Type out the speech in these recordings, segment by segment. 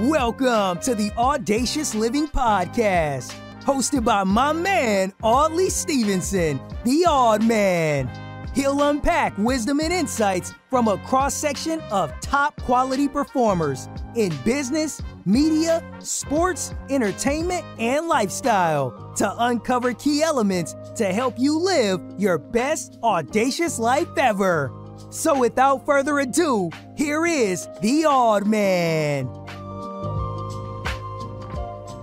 Welcome to the Audacious Living Podcast, hosted by my man, Audley Stevenson, the Odd Man. He'll unpack wisdom and insights from a cross-section of top quality performers in business, media, sports, entertainment, and lifestyle to uncover key elements to help you live your best audacious life ever. So without further ado, here is the Odd Man.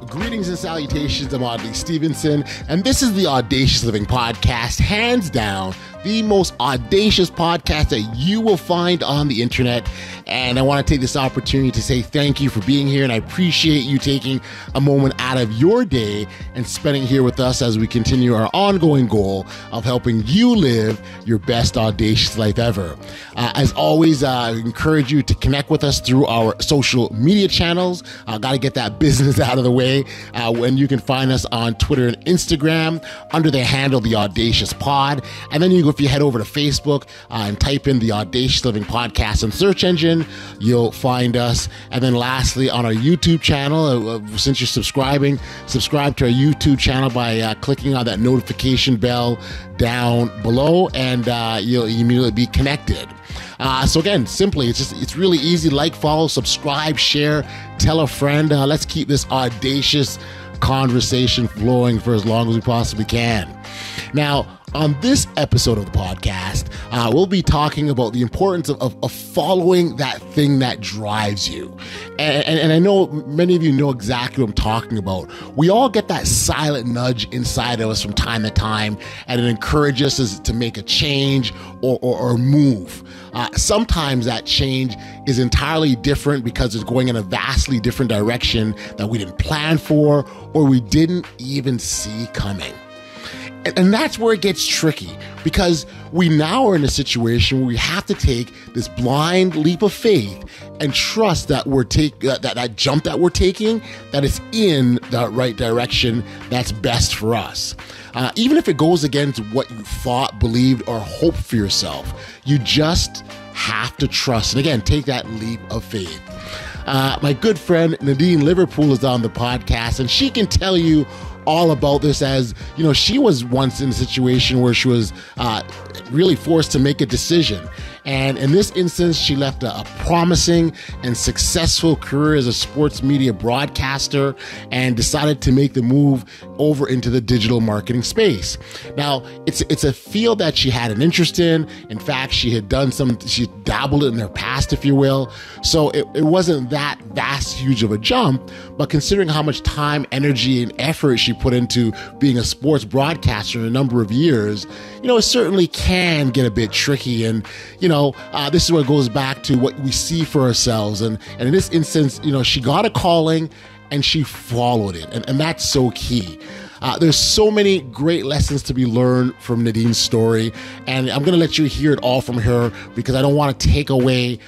Greetings and salutations, I'm Audley Stevenson, and this is the Audacious Living Podcast, hands down, the most audacious podcast that you will find on the internet. And I want to take this opportunity to say thank you for being here, and I appreciate you taking a moment out of your day and spending here with us as we continue our ongoing goal of helping you live your best audacious life ever. As always, I encourage you to connect with us through our social media channels. Got to get that business out of the way. When you can find us on Twitter and Instagram under the handle The Audacious Pod. And then if you head over to Facebook and type in The Audacious Living Podcast in search engine, you'll find us. And then lastly, on our YouTube channel, since you're subscribe to our YouTube channel by clicking on that notification bell down below, and you'll immediately be connected. So again, simply, it's really easy. Like, follow, subscribe, share, tell a friend. Let's keep this audacious conversation flowing for as long as we possibly can. Now, on this episode of the podcast, we'll be talking about the importance of following that thing that drives you. And I know many of you know exactly what I'm talking about. We all get that silent nudge inside of us from time to time, and it encourages us to make a change or move. Sometimes that change is entirely different because it's going in a vastly different direction that we didn't plan for or we didn't even see coming. And that's where it gets tricky, because we now are in a situation where we have to take this blind leap of faith and trust that that jump that we're taking, that it's in the right direction that's best for us. Even if it goes against what you thought, believed, or hoped for yourself, you just have to trust. And again, take that leap of faith. My good friend Nadine Liverpool is on the podcast, and she can tell you all about this. As you know, she was once in a situation where she was really forced to make a decision. And in this instance, she left a promising and successful career as a sports media broadcaster and decided to make the move over into the digital marketing space. Now, it's a field that she had an interest in. In fact, she dabbled in her past, if you will. So it wasn't that huge of a jump, but considering how much time, energy, and effort she put into being a sports broadcaster in a number of years, it certainly can get a bit tricky. And, this is what goes back to what we see for ourselves. And in this instance, she got a calling and she followed it. And that's so key. There's so many great lessons to be learned from Nadine's story, and I'm going to let you hear it all from her because I don't want to take away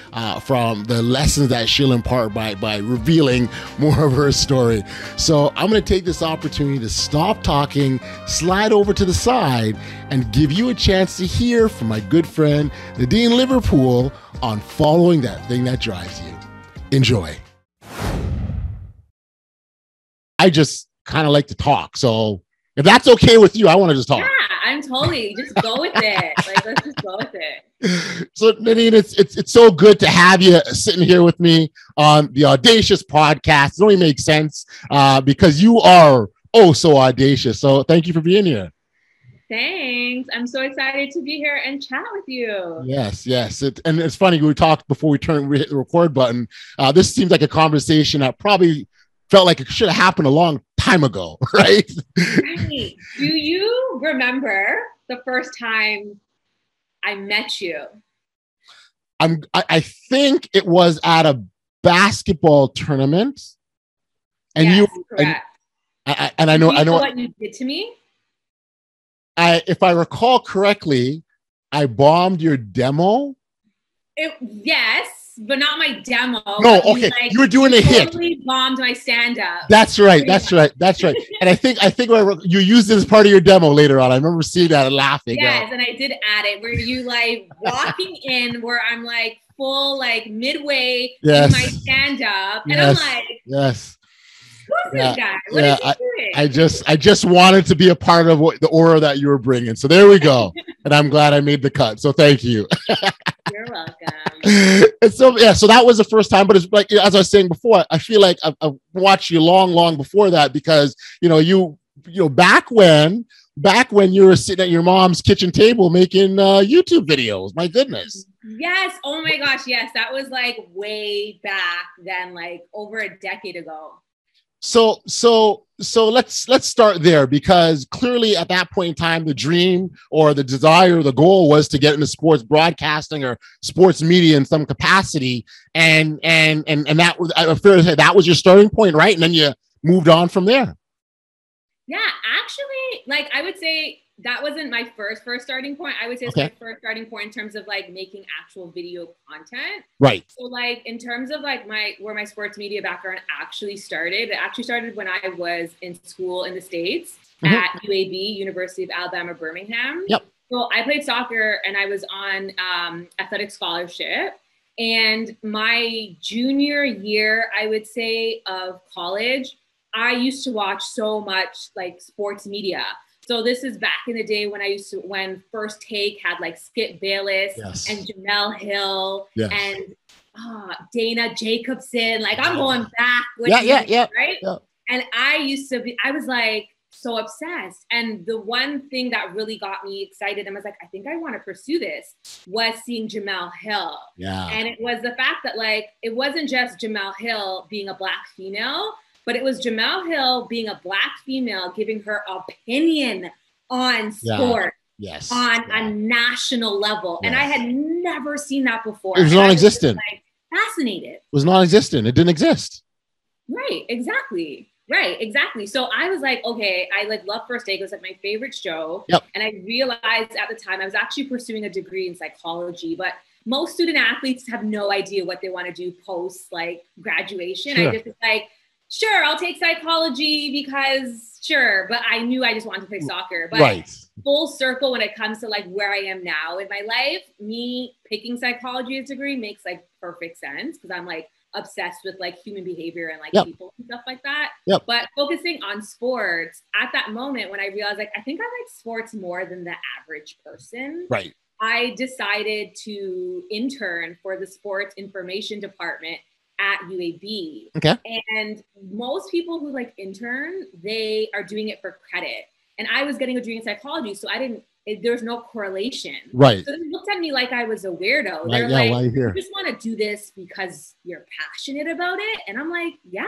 from the lessons that she'll impart by revealing more of her story. So I'm going to take this opportunity to stop talking, slide over to the side, and give you a chance to hear from my good friend Nadine Liverpool on following that thing that drives you. Enjoy. I just kind of like to talk. So if that's okay with you, I want to just talk. Yeah, I'm totally just go with it. Let's just go with it. So Nadine, it's so good to have you sitting here with me on the Audacious podcast. It only makes sense because you are so audacious. So thank you for being here. Thanks. I'm so excited to be here and chat with you. Yes. And it's funny, we talked before we hit the record button. This seems like a conversation that probably felt like it should have happened a long time ago, right? Right. Do you remember the first time I met you? I think it was at a basketball tournament, and yes, you correct. And I know what you did to me. If I recall correctly, I bombed your demo. Yes. But not my demo. No, okay. You were doing a hit. Totally bombed my stand-up. That's right. And I think you used it as part of your demo later on. I remember seeing that and laughing. Yes, and I did add it where you walking in where I'm full midway in my stand-up. And I'm Yes. Who's Yeah. this guy? What Yeah. is he doing? I just wanted to be a part of what the aura that you were bringing. So there we go. And I'm glad I made the cut. So thank you. You're welcome. And so yeah, so that was the first time. But it's like as I was saying before, I feel like I've watched you long before that because back when you were sitting at your mom's kitchen table making YouTube videos. My goodness. Yes. Oh my gosh. Yes. That was like way back then, like over a decade ago. So let's start there because clearly at that point in time, the dream or the desire, the goal was to get into sports broadcasting or sports media in some capacity, and that was, I'm fair to say, that was your starting point, right? And then you moved on from there. Yeah, actually, like I would say that wasn't my first starting point. I would say it's my first starting point in terms of like making actual video content. Right. So like in terms of like where my sports media background actually started, it actually started when I was in school in the States at UAB, University of Alabama, Birmingham. Yep. So I played soccer and I was on athletic scholarship. And my junior year, I would say, of college, I used to watch so much like sports media. So this is back in the day when First Take had like Skip Bayless and Jamel Hill and Dana Jacobson. Like I'm going back with right? Yeah. And I was like so obsessed. And the one thing that really got me excited and was like, I think I want to pursue this was seeing Jamel Hill. Yeah. And it was the fact that like, it wasn't just Jamel Hill being a Black female, but it was Jamel Hill being a Black female, giving her opinion on sport on a national level. And I had never seen that before. It was non-existent. Like, fascinated. It was non-existent. It didn't exist. Right, exactly. So I was like, okay, I like love First Take. It was like my favorite show. Yep. And I realized at the time I was actually pursuing a degree in psychology, but most student athletes have no idea what they want to do post like graduation. I just was like, sure, I'll take psychology because sure, but I knew I just wanted to play soccer. But full circle when it comes to like where I am now in my life, me picking psychology as a degree makes like perfect sense because I'm like obsessed with like human behavior and like people and stuff like that. But focusing on sports at that moment when I realized like I think I like sports more than the average person. Right. I decided to intern for the sports information department at UAB. Okay. And most people who like intern, they are doing it for credit. And I was getting a degree in psychology, so there's no correlation. Right. So they looked at me like I was a weirdo. They're like, you just want to do this because you're passionate about it? And I'm like, yeah,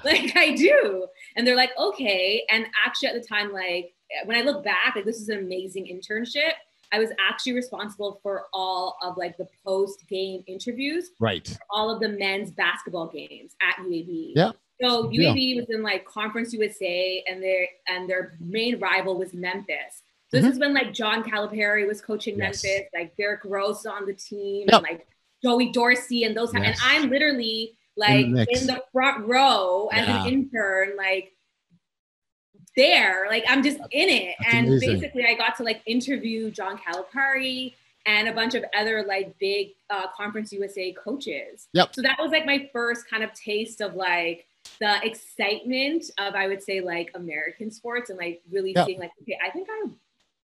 like I do. And they're like, okay. And actually at the time, like when I look back, like this is an amazing internship. I was actually responsible for all of like the post-game interviews. Right. For all of the men's basketball games at UAB. Yeah. So UAB was in like Conference USA and their main rival was Memphis. So this is when like John Calipari was coaching Memphis, like Derrick Rose on the team, and like Joey Dorsey and those. And I'm literally like in the front row as an intern, like there, like I'm just in it. That's and amazing. Basically I got to like interview John Calipari and a bunch of other like big Conference USA coaches. Yep. So that was like my first kind of taste of like the excitement of, I would say, like American sports and like really seeing like, okay, I think I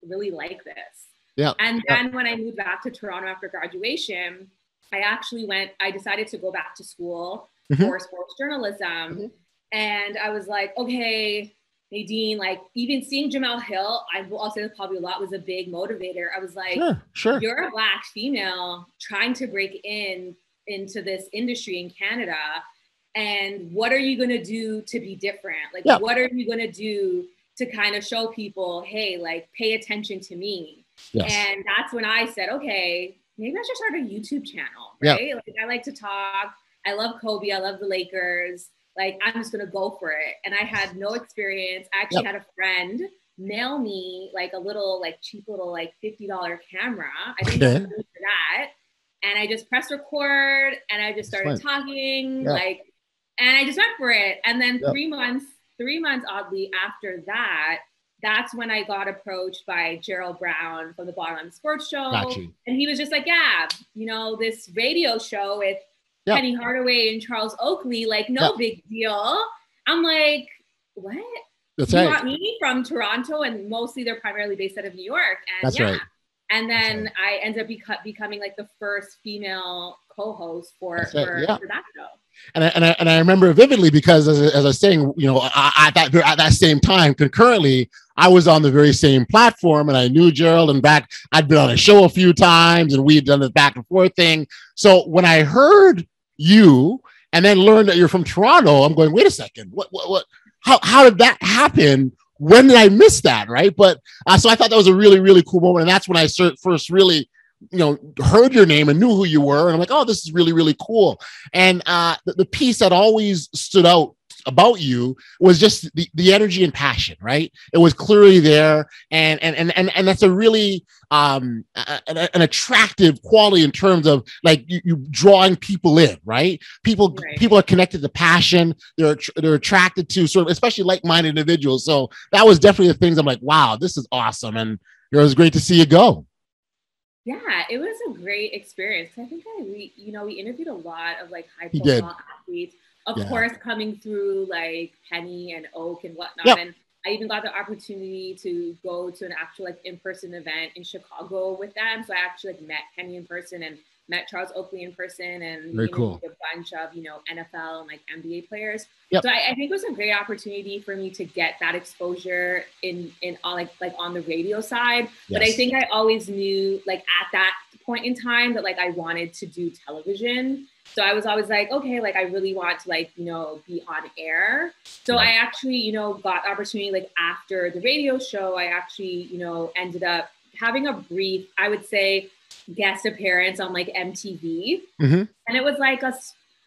really like this. Yeah. And then when I moved back to Toronto after graduation, I decided to go back to school for sports journalism. And I was like, okay, Nadine, like even seeing Jamel Hill, I will also say probably a lot, was a big motivator. I was like, sure. You're a Black female trying to break into this industry in Canada. And what are you going to do to be different? Like, what are you going to do to kind of show people, hey, like pay attention to me. Yes. And that's when I said, okay, maybe I should start a YouTube channel, right? Like I like to talk. I love Kobe. I love the Lakers. Like, I'm just going to go for it. And I had no experience. I actually had a friend mail me like a little, like cheap little, like $50 camera. I didn't know for that. And I just pressed record and I just started talking like, and I just went for it. And then 3 months oddly after that, that's when I got approached by Gerald Brown from the Bottom Line Sports Show. And he was just like, yeah, you know, this radio show with Yep. Penny Hardaway and Charles Oakley, like no Yep. big deal. I'm like, what? That's You right. want me from Toronto, and mostly they're primarily based out of New York. And That's right. And then I ended up becoming like the first female co-host for that show. And I remember vividly because as I was saying, you know, at that same time, concurrently, I was on the very same platform, and I knew Gerald. In fact, I'd been on a show a few times, and we had done this back and forth thing. So when I heard you and then learned that you're from Toronto, I'm going, wait a second, what? How did that happen? When did I miss that? Right. But so I thought that was a really, really cool moment. And that's when I first really, you know, heard your name and knew who you were. And I'm like, oh, this is really, really cool. And the piece that always stood out about you was just the energy and passion, right? It was clearly there. And that's a really an attractive quality in terms of like you drawing people in, right? People are connected to passion. They're attracted to sort of, especially like-minded individuals. So that was definitely the things I'm like, wow, this is awesome. And it was great to see you go. Yeah, it was a great experience. I think we interviewed a lot of like high profile athletes, of course, coming through like Penny and Oak and whatnot. Yep. And I even got the opportunity to go to an actual like in-person event in Chicago with them. So I actually like met Penny in person and met Charles Oakley in person, and very cool. A bunch of, you know, NFL and like NBA players. Yep. So I think it was a great opportunity for me to get that exposure in all like on the radio side. Yes. But I think I always knew like at that point in time that like I wanted to do television. So I was always like, okay, like I really want to like, you know, be on air. So I actually, you know, got opportunity like after the radio show, I actually, you know, ended up having a brief, I would say, guest appearance on like MTV. Mm-hmm. And it was like I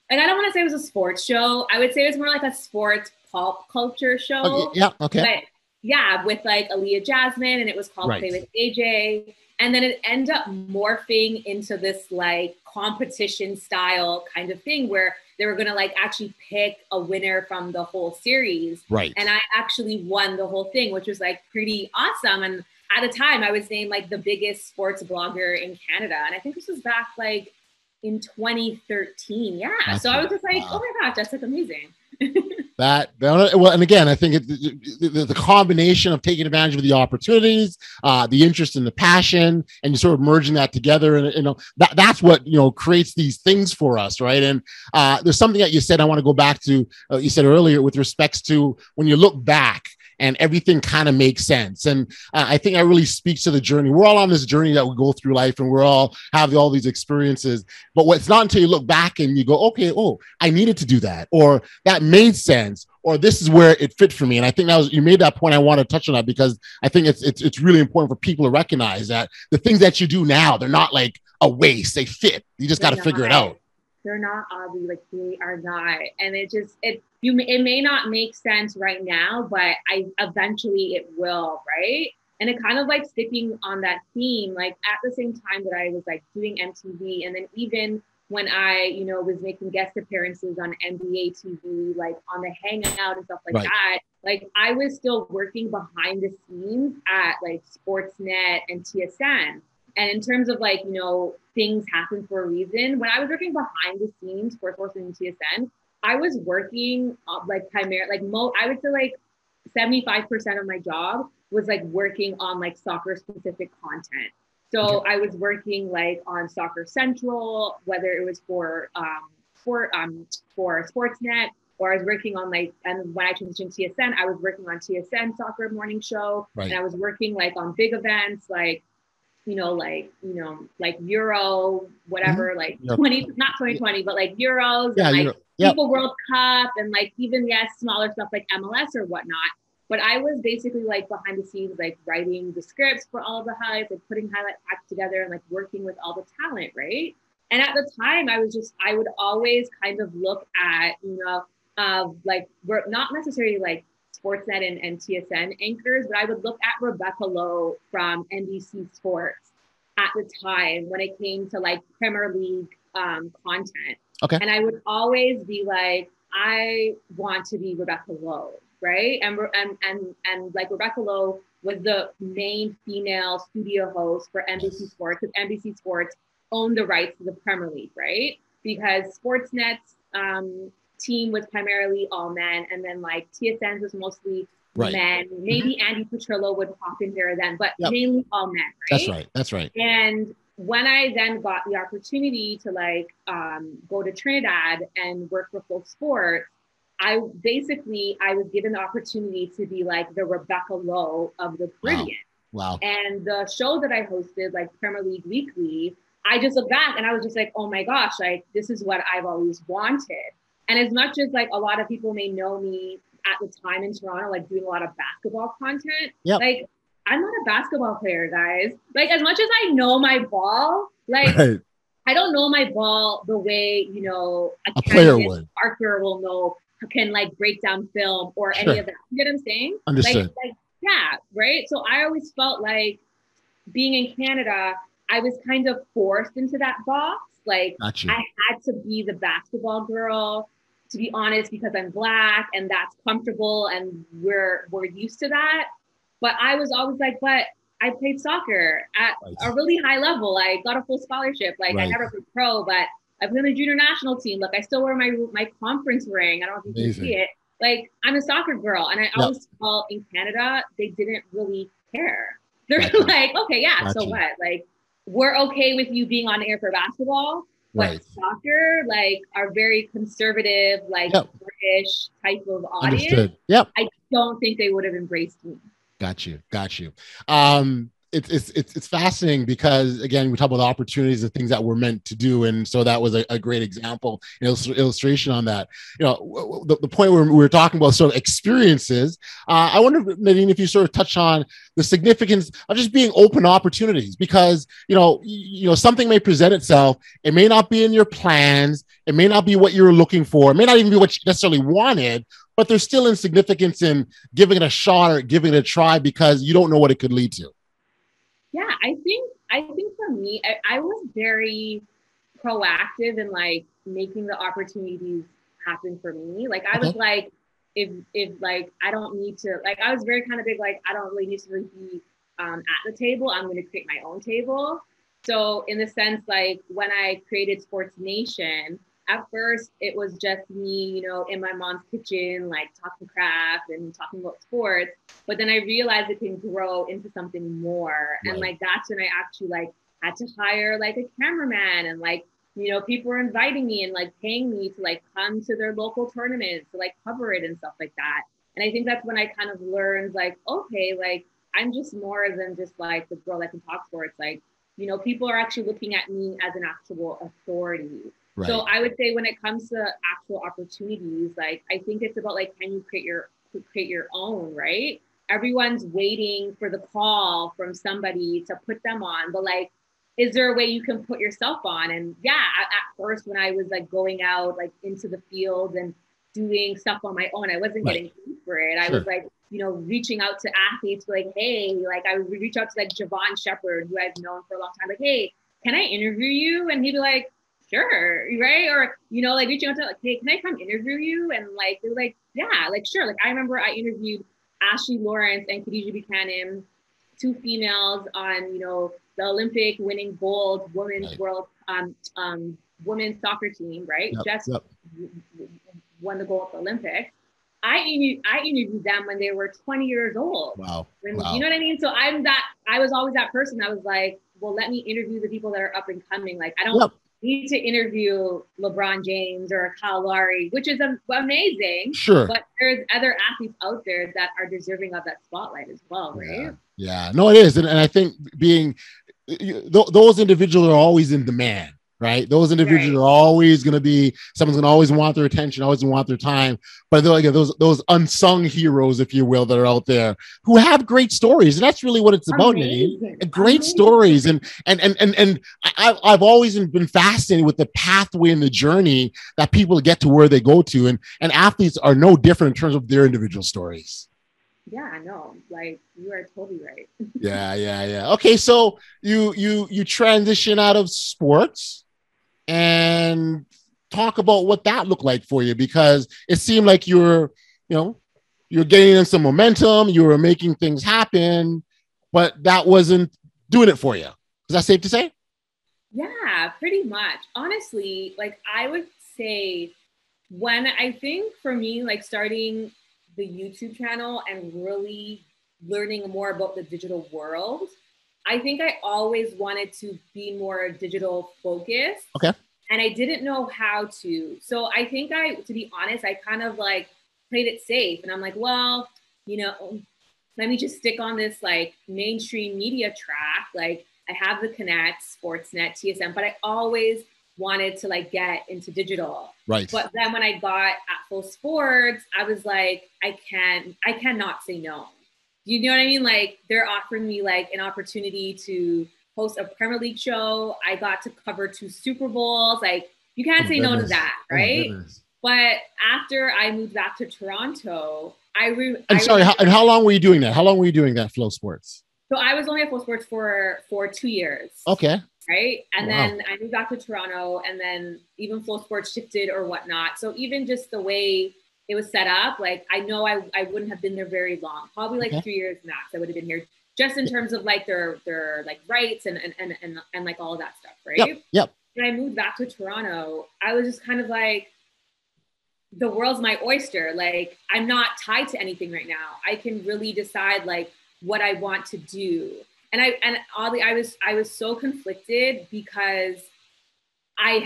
don't want to say it was a sports show. I would say it was more like a sports pop culture show. Oh, yeah. Okay. But yeah, with like Aaliyah Jasmine, and it was called Play with AJ. And then it ended up morphing into this like competition style kind of thing where they were going to like actually pick a winner from the whole series. Right. And I actually won the whole thing, which was like pretty awesome. And at the time I was named like the biggest sports blogger in Canada. And I think this was back like in 2013. Yeah. So I was just like, oh my gosh, that's like amazing. Well, and again, I think the combination of taking advantage of the opportunities, the interest and the passion, and you sort of merging that together, and you know that's what, you know, creates these things for us, right? And there's something that you said I want to go back to. You said earlier with respects to when you look back and everything kind of makes sense. And I think that really speaks to the journey. We're all on this journey that we go through life, and we're all have all these experiences. But it's not until you look back and you go, okay, oh, I needed to do that, or that made sense, or this is where it fit for me. And I think you made that point. I want to touch on that because I think it's really important for people to recognize that the things that you do now, they're not like a waste. They fit. You just got to figure it out. They're not oddly, like they are not. And it may not make sense right now, but eventually it will, right? And it kind of like sticking on that theme, like at the same time that I was like doing MTV, and then even when I, you know, was making guest appearances on NBA TV, like on the Hangout and stuff like that, like I was still working behind the scenes at like Sportsnet and TSN. And in terms of like, you know, things happen for a reason. When I was working behind the scenes for Sportsnet and TSN, I was working like primarily, like I would say like 75% of my job was like working on like soccer specific content. So I was working like on Soccer Central, whether it was for Sportsnet, or I was working on like, and when I transitioned to TSN, I was working on TSN Soccer Morning Show, and I was working like on big events like Euro, whatever, like 20, not 2020, but like Euros, and like FIFA World Cup, and like even smaller stuff like MLS or whatnot. But I was basically like behind the scenes, like writing the scripts for all of the highlights, like putting highlight packs together and like working with all the talent, right? And at the time, I would always kind of look at, you know, like we're not necessarily like Sportsnet and TSN anchors, but I would look at Rebecca Lowe from NBC Sports at the time when it came to like Premier League content. Okay. And I would always be like, I want to be Rebecca Lowe, right? And like Rebecca Lowe was the main female studio host for NBC Sports, because NBC Sports owned the rights to the Premier League, right? because Sportsnet's team was primarily all men, and then like TSN's was mostly men. Maybe Andy Petrillo would hop in there then, but mainly all men, right? That's right. And when I then got the opportunity to like go to Trinidad and work for Full Sport, I was given the opportunity to be like the Rebecca Lowe of the Caribbean. Wow. And the show that I hosted, like Premier League Weekly, I just looked back and I was just like, oh my gosh, like this is what I've always wanted. And as much as like a lot of people may know me at the time in Toronto, like doing a lot of basketball content, like I'm not a basketball player, guys. Like as much as I know my ball, like I don't know my ball the way, you know, a player would. Parker will know, can like break down film or any of that. You get what I'm saying? Understood. Like, yeah, right. So I always felt like being in Canada, I was kind of forced into that box. Like I had to be the basketball girl, to be honest, because I'm Black and that's comfortable and we're used to that. But I was always like, but I played soccer at a really high level. I got a full scholarship. Like I never played pro, but I played on the junior national team. Look, I still wear my conference ring. I don't know if you can see it. Like I'm a soccer girl. And I always felt in Canada, they didn't really care. They're like, okay, so what? Like we're okay with you being on air for basketball, but soccer, like are very conservative, like British type of audience. Understood. I don't think they would have embraced me. Got you. It's fascinating because again, we talk about the opportunities and things that we're meant to do, and so that was a great example, illustration on that. You know, the point where we were talking about sort of experiences. I wonder, Nadine, if you sort of touch on the significance of just being open to opportunities, because you know something may present itself. It may not be in your plans. It may not be what you're looking for. It may not even be what you necessarily wanted. But there's still insignificance in giving it a shot or giving it a try because you don't know what it could lead to. Yeah, I think for me, I was very proactive in like making the opportunities happen for me. Like I was like, if like I don't need to, like I was very kind of big, like I don't really need to really be at the table. I'm going to create my own table. So in the sense, like when I created Sports Nation, at first it was just me, you know, in my mom's kitchen, like talking craft and talking about sports. But then I realized it can grow into something more. And like, that's when I actually like had to hire like a cameraman, and like, you know, people were inviting me and like paying me to like come to their local tournaments to like cover it and stuff like that. And I think that's when I kind of learned like, okay, like I'm just more than just like the girl that can talk sports. Like, you know, people are actually looking at me as an actual authority. Right. So I would say when it comes to actual opportunities, like I think it's about like, can you create your own, right? Everyone's waiting for the call from somebody to put them on, but like, is there a way you can put yourself on? And yeah, at first when I was like going out like into the field and doing stuff on my own, I wasn't getting paid for it. I was like, you know, reaching out to athletes like, hey, like I would reach out to like Javon Shepherd, who I've known for a long time, like, hey, can I interview you? And he'd be like, sure, right? Or, you know, like reaching out to like, hey, can I come interview you? And like, they're like, yeah, like, sure. Like I remember I interviewed Ashley Lawrence and Khadijah Buchanan, two females on, you know, the Olympic winning gold women's world women's soccer team, right? Won the gold at the Olympics. I interviewed them when they were 20 years old. Wow. You know what I mean? So I was always that person that was like, well, let me interview the people that are up and coming. Like I don't need to interview LeBron James or Kyle Lowry, which is amazing. Sure. But there's other athletes out there that are deserving of that spotlight as well, right? Yeah. No, it is. And I think those individuals are always in demand, right? Those individuals are always going to be, someone's going to always want their attention, always want their time. But they're like those unsung heroes, if you will, that are out there who have great stories. And that's really what it's about, Nadine. Great stories. And I've always been fascinated with the pathway and the journey that people get to where they go to. And athletes are no different in terms of their individual stories. Yeah, I know. Like you are totally right. Yeah. Okay, so you transition out of sports and talk about what that looked like for you, because it seemed like you're gaining some momentum, you were making things happen, but that wasn't doing it for you. Is that safe to say? Yeah, pretty much. Honestly, like I would say when I think for me, like starting the YouTube channel and really learning more about the digital world, I think I always wanted to be more digital focused. Okay. And I didn't know how to. So I think to be honest, I kind of like played it safe. And I'm like, well, you know, let me just stick on this like mainstream media track. Like I have the Connect, Sportsnet, TSM, but I always wanted to like get into digital. Right. But then when I got at Full Sports, I was like, I cannot say no. You know what I mean? Like they're offering me like an opportunity to host a Premier League show. I got to cover 2 Super Bowls. Like you can't say no to that, right? But after I moved back to Toronto, and how long were you doing that? How long were you doing that, Flow Sports? So I was only at Full Sports for 2 years. Okay. Right. And then I moved back to Toronto, and then even Flow Sports shifted or whatnot. So even just the way it was set up, like I know I wouldn't have been there very long, probably like 3 years max. I would have been here just in terms of like their like rights and like all of that stuff. Right. Yep. When I moved back to Toronto, I was just kind of like, the world's my oyster. Like I'm not tied to anything right now. I can really decide like what I want to do. And oddly, I was so conflicted because I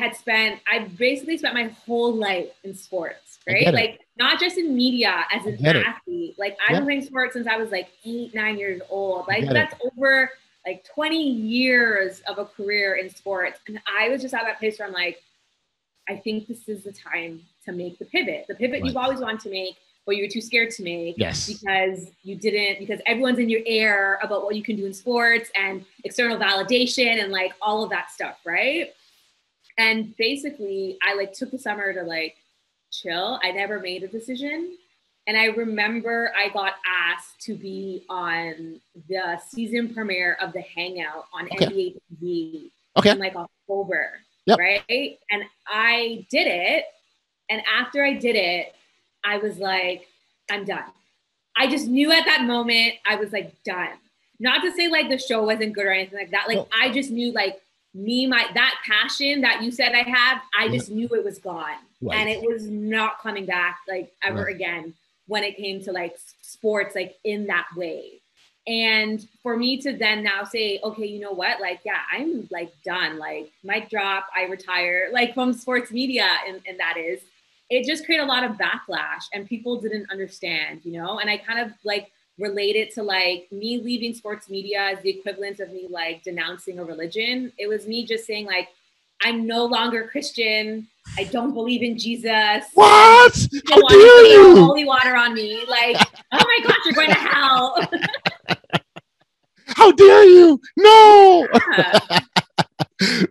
basically spent my whole life in sports, right? Like not just in media as an athlete. Like I've been playing sports since I was like 8, 9 years old. Like that's over like 20 years of a career in sports. And I was just at that place where I'm like, I think this is the time to make the pivot you've always wanted to make, but you were too scared to make because everyone's in your ear about what you can do in sports and external validation and like all of that stuff, right? And basically I like took the summer to like chill. I never made a decision. And I remember I got asked to be on the season premiere of The Hangout on NBA TV in like October, right? And I did it. And after I did it, I was like, I'm done. I just knew at that moment, I was like, done. Not to say like the show wasn't good or anything like that. Like I just knew like that passion that you said I have, I just knew it was gone. And it was not coming back like ever again when it came to like sports, like in that way. And for me to then now say, okay, you know what? Like, yeah, I'm like done. Like mic drop, I retire like from sports media. And that is, it just created a lot of backlash and people didn't understand, you know? And I kind of like related to like me leaving sports media as the equivalent of me like denouncing a religion. It was me just saying like, I'm no longer Christian. I don't believe in Jesus. What? How dare you? Holy water on me. Like, oh my gosh, you're going to hell. How dare you? No. Yeah.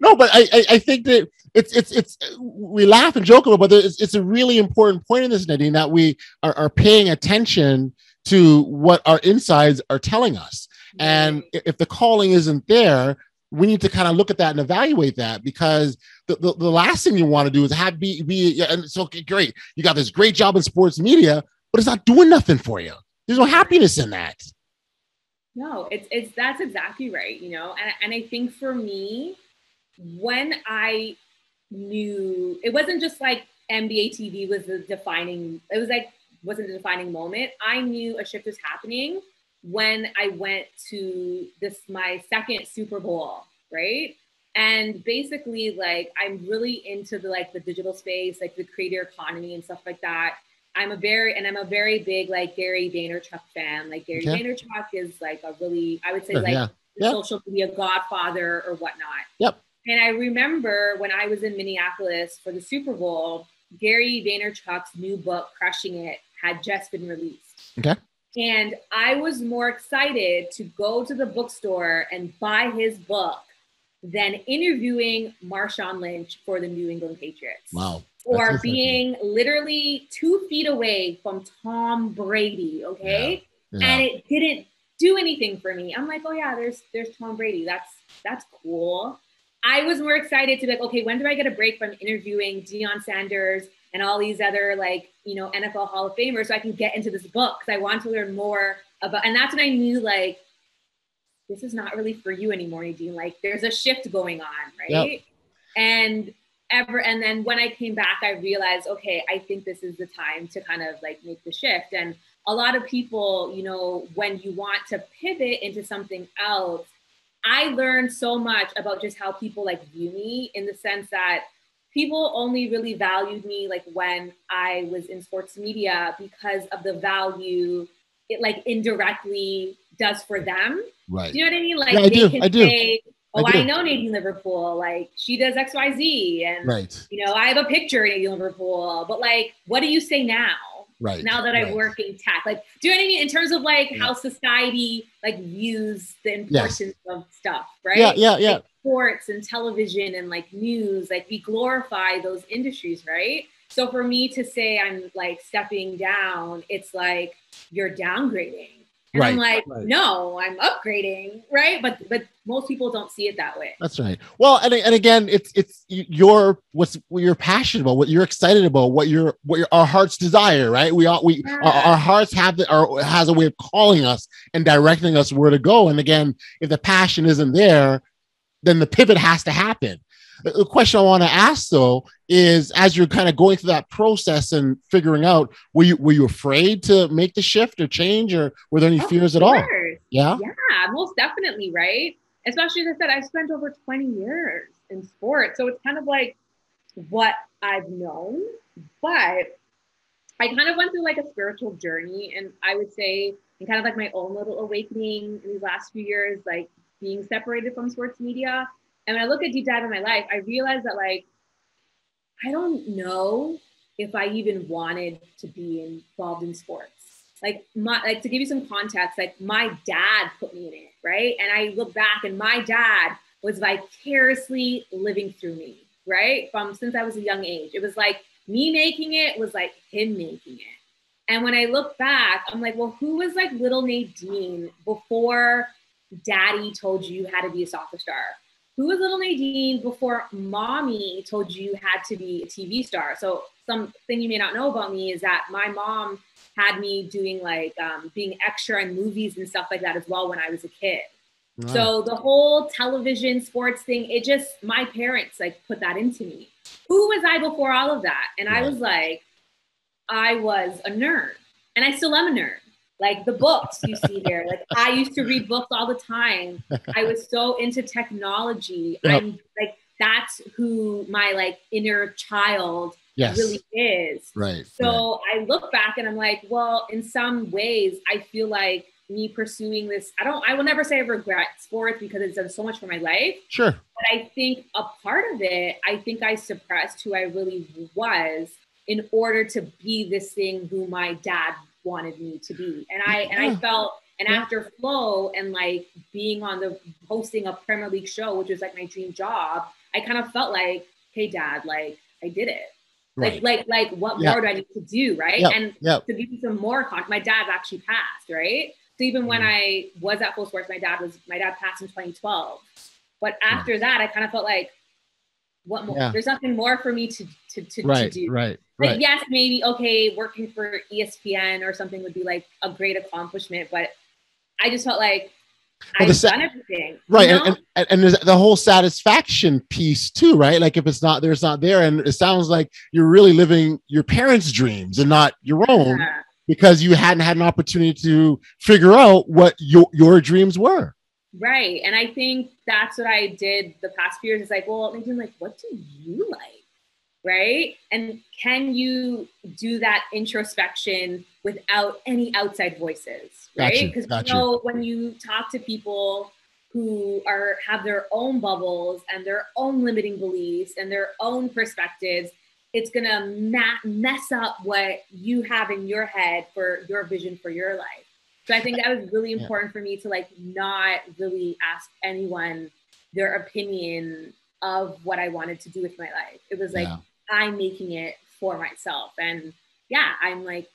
No, but I think that it's we laugh and joke about, but it's a really important point in this, Nadine, that we are paying attention to what our insides are telling us. And if the calling isn't there, we need to kind of look at that and evaluate that, because the last thing you want to do is be and it's okay, great. You got this great job in sports media, but it's not doing nothing for you. There's no happiness in that. No, that's exactly right. You know, and I think for me, when I knew it wasn't just like NBA TV was the defining, it was like, wasn't the defining moment. I knew a shift was happening when I went to my second Super Bowl, right? And basically like, I'm really into the digital space, like the creator economy and stuff like that. I'm a very big like Gary Vaynerchuk fan. Like Gary Vaynerchuk is like a really, I would say social media godfather or whatnot. Yep. And I remember when I was in Minneapolis for the Super Bowl, Gary Vaynerchuk's new book, Crushing It, had just been released. Okay. And I was more excited to go to the bookstore and buy his book than interviewing Marshawn Lynch for the New England Patriots. Wow. Or being literally 2 feet away from Tom Brady, okay? Yeah. And it didn't do anything for me. I'm like, oh yeah, there's Tom Brady. That's cool. I was more excited to be like, okay, when do I get a break from interviewing Deion Sanders and all these other like, you know, NFL Hall of Famers so I can get into this book, because I want to learn more about, and that's when I knew like, this is not really for you anymore, Nadine. Like there's a shift going on, right? Yep. And then when I came back, I realized, okay, I think this is the time to kind of like make the shift. And a lot of people, you know, when you want to pivot into something else, I learned so much about just how people like view me, in the sense that people only really valued me like when I was in sports media because of the value it like indirectly does for them. Right. Do you know what I mean? Like yeah, they can say, oh, I know Nadine Liverpool, like she does XYZ, and you know, I have a picture of Nadine Liverpool, but like, what do you say now? Right. Now that I work in tech, like, do you know what I mean? In terms of like how society like views the importance of stuff, right? Yeah. Like sports and television and like news, like we glorify those industries, right? So for me to say I'm like stepping down, it's like you're downgrading. And I'm like, no, I'm upgrading, right? But most people don't see it that way. That's right. Well, and again, it's what you're passionate about, what you're excited about, what our hearts desire, right? Our hearts has a way of calling us and directing us where to go. And again, if the passion isn't there, then the pivot has to happen. The question I want to ask, though, is as you're kind of going through that process and figuring out, were you afraid to make the shift or change, or were there any fears at all? Yeah, most definitely, right? Especially, as I said, I've spent over 20 years in sports, so it's kind of like what I've known. But I kind of went through like a spiritual journey, and I would say, and kind of like my own little awakening in these last few years, like being separated from sports media. And when I look at deep dive in my life, I realized that like, I don't know if I even wanted to be involved in sports. Like to give you some context, like my dad put me in it, right? And I look back and my dad was vicariously living through me, right? Since I was a young age. It was like me making it was like him making it. And when I look back, I'm like, well, who was like little Nadine before daddy told you how to be a soccer star? Who was little Nadine before mommy told you had to be a TV star? So something you may not know about me is that my mom had me doing like being extra in movies and stuff like that as well when I was a kid. Wow. So the whole television sports thing, my parents like put that into me. Who was I before all of that? And I was like, I was a nerd, and I still am a nerd. Like the books you see there, like I used to read books all the time. I was so into technology. Yep. I'm like, that's who my like inner child really is. Right. So I look back and I'm like, well, in some ways, I feel like me pursuing this, I will never say I regret sports because it's done so much for my life. Sure. But I think a part of it, I think I suppressed who I really was in order to be this thing who my dad wanted me to be. And I felt, and after Flow and like being on hosting a Premier League show, which was like my dream job, I kind of felt like, hey dad, like I did it. Right. Like what more do I need to do? Right. And to give you some more context, my dad actually passed. Right. So even when I was at Full Sports, my dad passed in 2012. But after that, I kind of felt like, what more? There's nothing more for me to do. Right. Like, yes, maybe, okay, working for ESPN or something would be like a great accomplishment, but I just felt like I've done everything. Right. You know? And there's the whole satisfaction piece too, right? Like if it's not there, and it sounds like you're really living your parents' dreams and not your own because you hadn't had an opportunity to figure out what your dreams were. Right. And I think that's what I did the past few years. It's like, well, Nadine, like, what do you like? Right. And can you do that introspection without any outside voices? Right. Because you know, when you talk to people who have their own bubbles and their own limiting beliefs and their own perspectives, it's going to mess up what you have in your head for your vision for your life. So I think that was really important for me to like not really ask anyone their opinion of what I wanted to do with my life. It was like, I'm making it for myself. And I'm like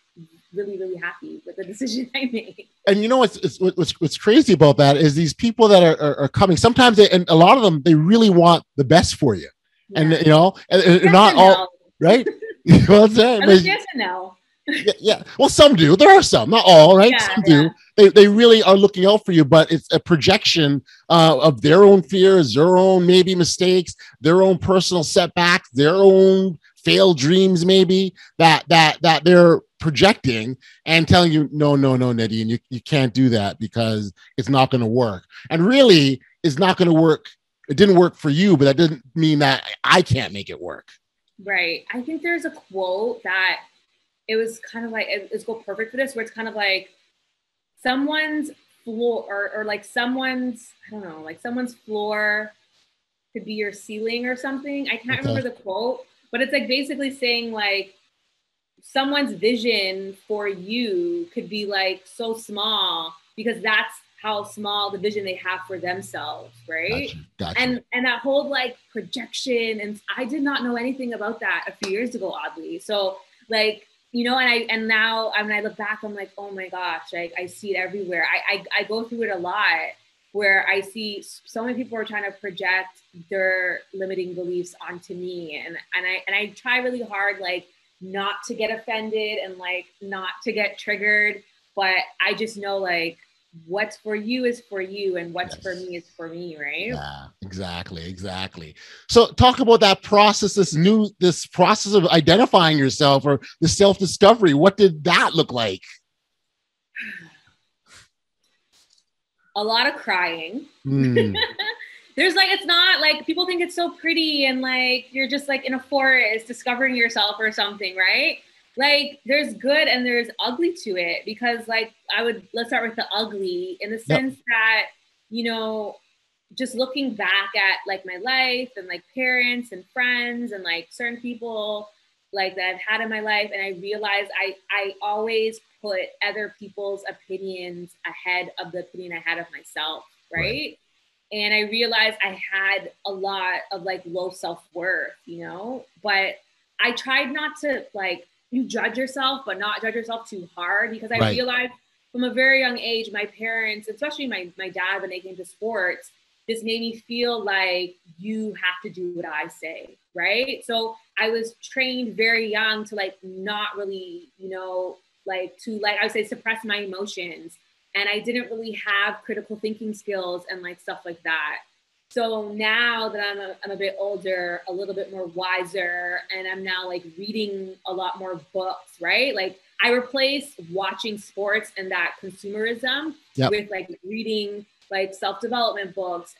really, really happy with the decision I made. And you know, what's crazy about that is these people that are coming, sometimes and a lot of them, they really want the best for you. And, you know, and not all, right? Yes and no. Yeah. Well, some do. There are some, not all, right? Yeah, Some yeah. do. They really are looking out for you, but it's a projection of their own fears, their own maybe mistakes, their own personal setbacks, their own failed dreams, maybe that they're projecting and telling you, no, no, no, Nadine, you can't do that because it's not going to work. And really, it's not going to work. It didn't work for you, but that doesn't mean that I can't make it work. Right. I think there's a quote that it was kind of like, it's go perfect for this, where it's kind of like someone's floor or like someone's, I don't know, like someone's floor could be your ceiling or something. I can't remember the quote, but it's like basically saying like someone's vision for you could be like so small because that's how small the vision they have for themselves, right? Gotcha. And that whole like projection, and I did not know anything about that a few years ago, oddly. So like, you know, and now when I look back, I'm like, oh my gosh, like I see it everywhere. I go through it a lot where I see so many people are trying to project their limiting beliefs onto me, and I try really hard like not to get offended and like not to get triggered, but I just know like what's for you is for you and what's for me is for me, right? Yeah, exactly. So talk about that process, this process of identifying yourself or the self-discovery. What did that look like? A lot of crying. There's like, it's not like people think it's so pretty and like you're just like in a forest discovering yourself or something, right? Like there's good and there's ugly to it, because like let's start with the ugly in the sense that, you know, just looking back at like my life and like parents and friends and like certain people like that I've had in my life, and I realized I always put other people's opinions ahead of the opinion I had of myself, right? And I realized I had a lot of like low self-worth, you know, but I tried not to like, you judge yourself, but not judge yourself too hard, because I realized from a very young age, my parents, especially my dad, when they came to sports, this made me feel like you have to do what I say, right? So I was trained very young to like not really, you know, like to like I would say suppress my emotions, and I didn't really have critical thinking skills and like stuff like that. So now that I'm a bit older, a little bit more wiser, and I'm now like reading a lot more books, right? Like I replaced watching sports and that consumerism with like reading like self-development books,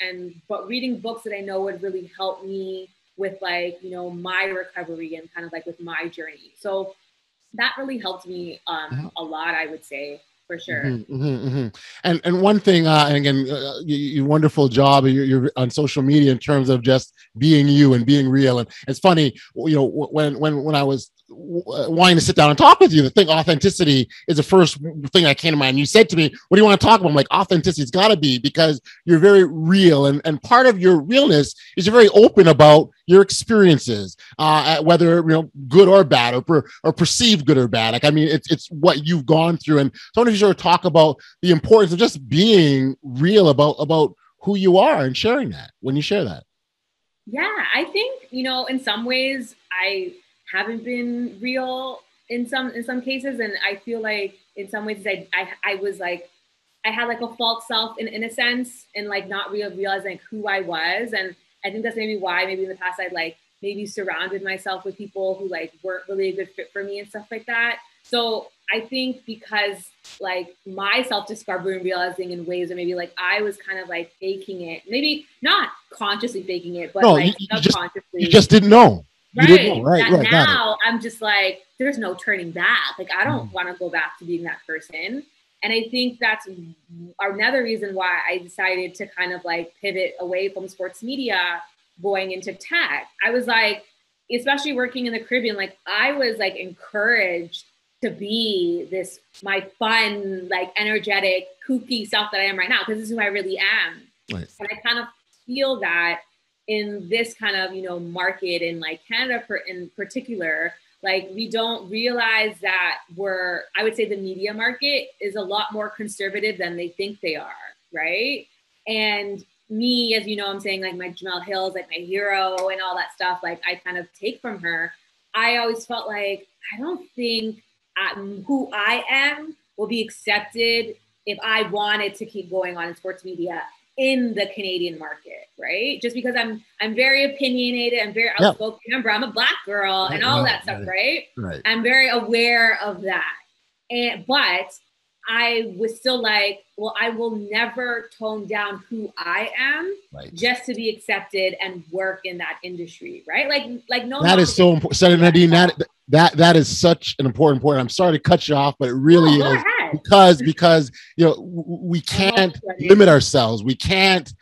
but reading books that I know would really help me with like, you know, my recovery and kind of like with my journey. So that really helped me a lot, I would say, for sure. And one thing, and again, you wonderful job. You're on social media in terms of just being you and being real. And it's funny, you know, when I was wanting to sit down and talk with you, the thing authenticity is the first thing that came to mind. You said to me, "What do you want to talk about?" I'm like, authenticity has got to be, because you're very real, and part of your realness is you're very open about your experiences, whether you know good or bad, or perceived good or bad. Like I mean, it's what you've gone through, and so I want to sort of talk about the importance of just being real about who you are and sharing that when you share that. Yeah, I think, you know, in some ways I haven't been real in some cases, and I feel like in some ways I was like I had like a false self in a sense, and like not realizing like who I was. And I think that's maybe why maybe in the past I'd like maybe surrounded myself with people who like weren't really a good fit for me and stuff like that. So I think because like my self-discovery and realizing in ways that maybe like I was kind of like faking it, maybe not consciously faking it, but No, like subconsciously. you just didn't know. You didn't know. Right. Now I'm just like, there's no turning back. Like I don't want to go back to being that person. And I think that's another reason why I decided to kind of like pivot away from sports media going into tech. I was like, especially working in the Caribbean, like I was like encouraged to be this, my fun, like energetic, kooky self that I am right now, because this is who I really am. Right. And I kind of feel that in this kind of, you know, market in like Canada in particular, like we don't realize that I would say the media market is a lot more conservative than they think they are, right? And me, as you know, I'm saying like my Jamel Hill's like my hero and all that stuff, like I kind of take from her. I always felt like, I don't think who I am will be accepted if I wanted to keep going on in sports media in the Canadian market, right? Just because I'm very opinionated, I'm very outspoken. Remember, I'm a Black girl and all that stuff, right? I'm very aware of that. But I was still like, well, I will never tone down who I am just to be accepted and work in that industry, right? Like no. That is so important. So Nadine, that is such an important point. I'm sorry to cut you off, but it really is because we can't limit ourselves. We can't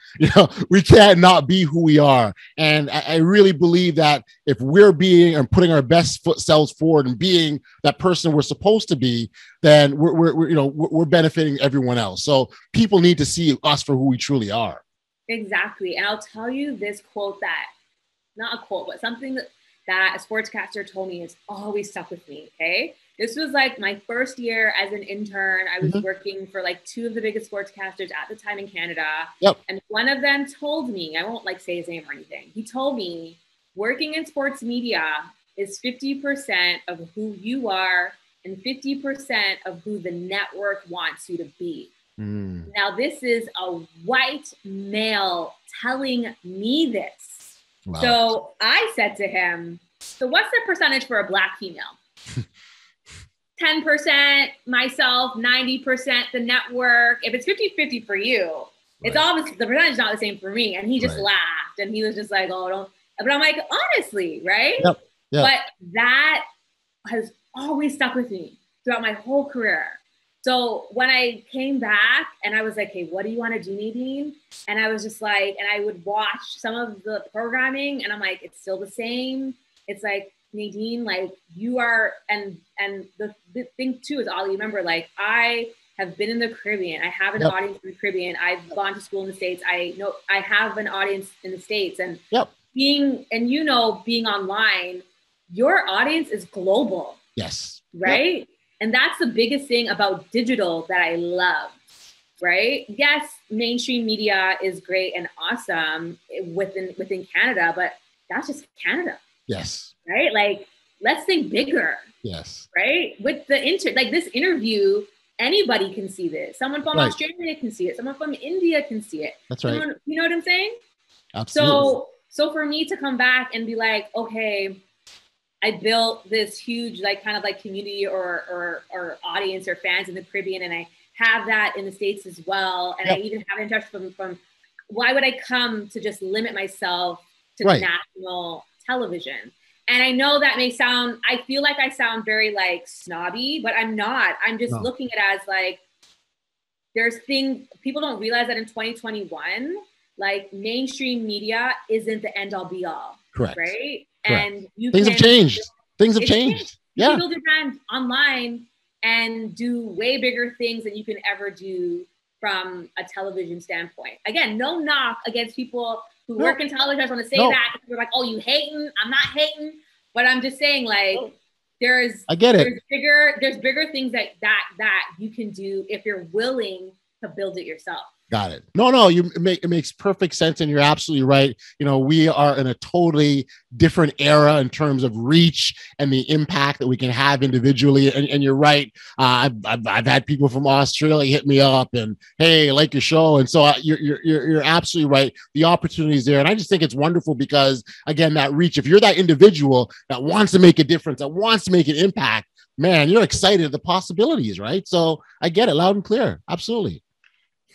not be who we are. And I really believe that if we're being and putting our best selves forward and being that person we're supposed to be, then we're benefiting everyone else. So people need to see us for who we truly are. Exactly. And I'll tell you this quote not a quote, but something that a sportscaster told me has always stuck with me. Okay. This was like my first year as an intern. I was working for like two of the biggest sportscasters at the time in Canada. And one of them told me, I won't say his name or anything. He told me working in sports media is 50% of who you are and 50% of who the network wants you to be. Now, this is a white male telling me this. Wow. So I said to him, so what's the percentage for a Black female? 10% myself, 90% the network. If it's 50-50 for you, it's obviously the percentage is not the same for me. And he just laughed and he was just like, oh, don't. But I'm like, honestly, right? But that has always stuck with me throughout my whole career. So when I came back and I was like, hey, what do you want to do, Nadine? And I was just like, and I would watch some of the programming and I'm like, it's still the same. It's like, Nadine, like you are, and the thing too is, Ollie, remember, like I have been in the Caribbean. I have an audience in the Caribbean. I've gone to school in the States. I know I have an audience in the States, and being online, your audience is global. Yes. Right. And that's the biggest thing about digital that I love. Right. Yes. Mainstream media is great and awesome within Canada, but that's just Canada. Yes. Right? Like, let's think bigger. Yes. Right? With the like this interview, anybody can see this. Someone from Australia can see it. Someone from India can see it. That's right. You know what I'm saying? Absolutely. So for me to come back and be like, okay, I built this huge, like kind of like community or audience or fans in the Caribbean, and I have that in the States as well. And I even have interest from why would I come to just limit myself to national television? And I know that may sound, I feel like I sound very like snobby, but I'm not. I'm just looking at it as like, there's things, people don't realize that in 2021, like mainstream media isn't the end all be all. Correct. Right? Correct. And things have changed. Things have changed. You can build your brand online and do way bigger things than you can ever do from a television standpoint. Again, no knock against people who work in television. I just want to say that. You're like, oh, you hating? I'm not hating, but I'm just saying, like, there's bigger things that you can do if you're willing to build it yourself. Got it. No, it makes perfect sense. And you're absolutely right. You know, we are in a totally different era in terms of reach and the impact that we can have individually. And you're right. I've had people from Australia hit me up and, hey, I like your show. And so you're absolutely right. The opportunity is there. And I just think it's wonderful because, again, that reach, if you're that individual that wants to make a difference, that wants to make an impact, man, you're excited at the possibilities, right? So I get it loud and clear. Absolutely.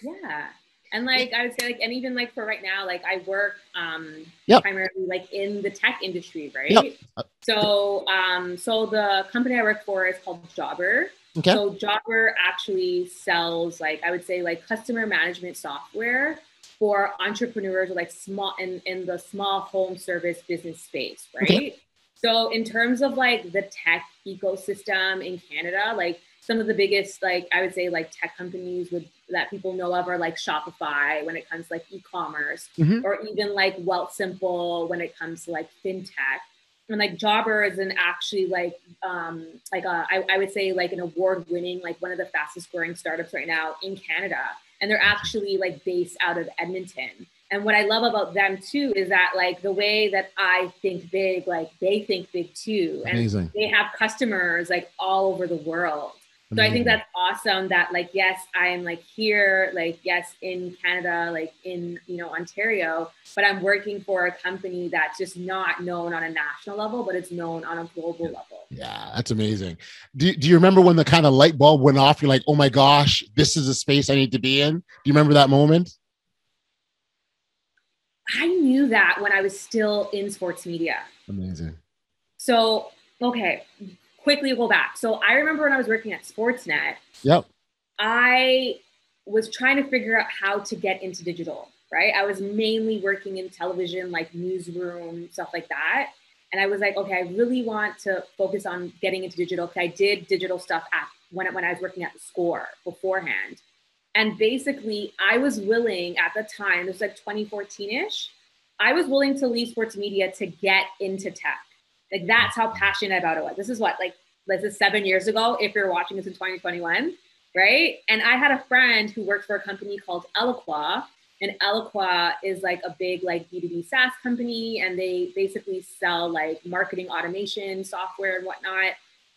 Yeah. And like, I would say like, and even like for right now, like I work primarily like in the tech industry, right? So the company I work for is called Jobber. Okay. So Jobber actually sells like, I would say like customer management software for entrepreneurs or like small in the small home service business space, right? Okay. So in terms of like the tech ecosystem in Canada, like some of the biggest, like I would say like tech companies that people know of are like Shopify when it comes to like e-commerce, or even like Wealthsimple when it comes to like fintech. And like Jobber is actually like I would say like an award-winning, like one of the fastest growing startups right now in Canada. And they're actually like based out of Edmonton. And what I love about them too is that like the way that I think big, like they think big too. And Amazing. they have customers like all over the world. So I think that's awesome that like, yes, I am like here, like, yes, in Canada, like in, you know, Ontario, but I'm working for a company that's just not known on a national level, but it's known on a global level. Yeah, that's amazing. Do you remember when the kind of light bulb went off? You're like, oh my gosh, this is a space I need to be in. Do you remember that moment? I knew that when I was still in sports media. Amazing. So, okay. Quickly go back. So I remember when I was working at Sportsnet, I was trying to figure out how to get into digital, right? I was mainly working in television, like newsroom, stuff like that. And I was like, okay, I really want to focus on getting into digital because I did digital stuff when I was working at the Score beforehand. And basically I was willing at the time, it was like 2014-ish, I was willing to leave sports media to get into tech. Like that's how passionate about it was. This is what, like, this is 7 years ago, if you're watching this in 2021, right? And I had a friend who worked for a company called Eloqua, and Eloqua is like a big like B2B SaaS company, and they basically sell like marketing automation software and whatnot.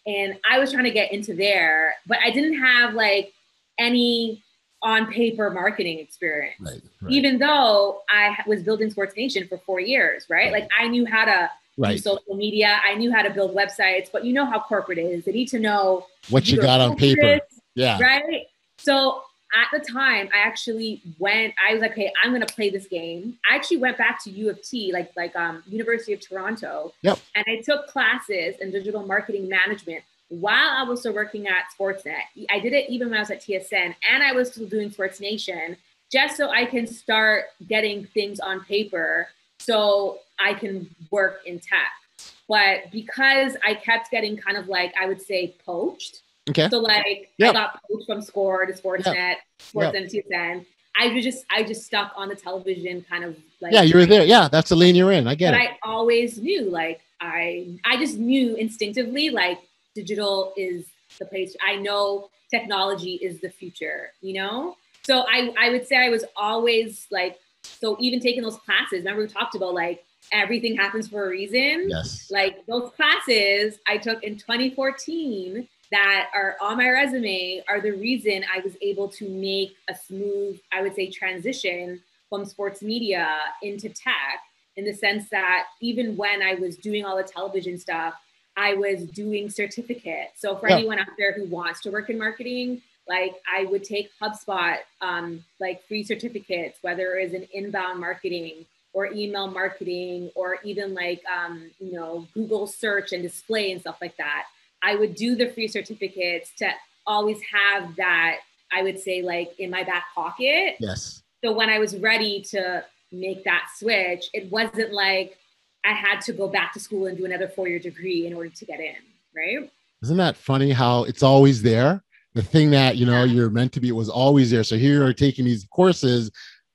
And I was trying to get into there, but I didn't have like any on paper marketing experience, right. Even though I was building Sports Nation for 4 years, right? Like I knew how to do social media. I knew how to build websites, but you know how corporate is. They need to know what you got on paper. Yeah. Right. So at the time I actually I was like, okay, I'm going to play this game. I actually went back to U of T, like University of Toronto. And I took classes in digital marketing management while I was still working at Sportsnet. I did it even when I was at TSN, and I was still doing Sports Nation, just so I can start getting things on paper so I can work in tech. But because I kept getting kind of like, I would say, poached. So like I got poached from Score to Sportsnet, Sports and TSN. I just stuck on the television kind of like. Yeah, you were there. Yeah, that's the lane you're in. I get it. But I always knew, like, I just knew instinctively, like, digital is the place. I know technology is the future, you know? So I would say I was always like, so even taking those classes, remember we talked about like everything happens for a reason? Yes. Like those classes I took in 2014 that are on my resume are the reason I was able to make a smooth, I would say, transition from sports media into tech, in the sense that even when I was doing all the television stuff, I was doing certificates. So for anyone out there who wants to work in marketing, like I would take HubSpot, like free certificates, whether it is in inbound marketing or email marketing, or even like, you know, Google search and display and stuff like that. I would do the free certificates to always have that, I would say, like in my back pocket. Yes. So when I was ready to make that switch, it wasn't like I had to go back to school and do another 4-year degree in order to get in, right? Isn't that funny how it's always there? The thing that, you know, you're meant to be, it was always there. So here you are taking these courses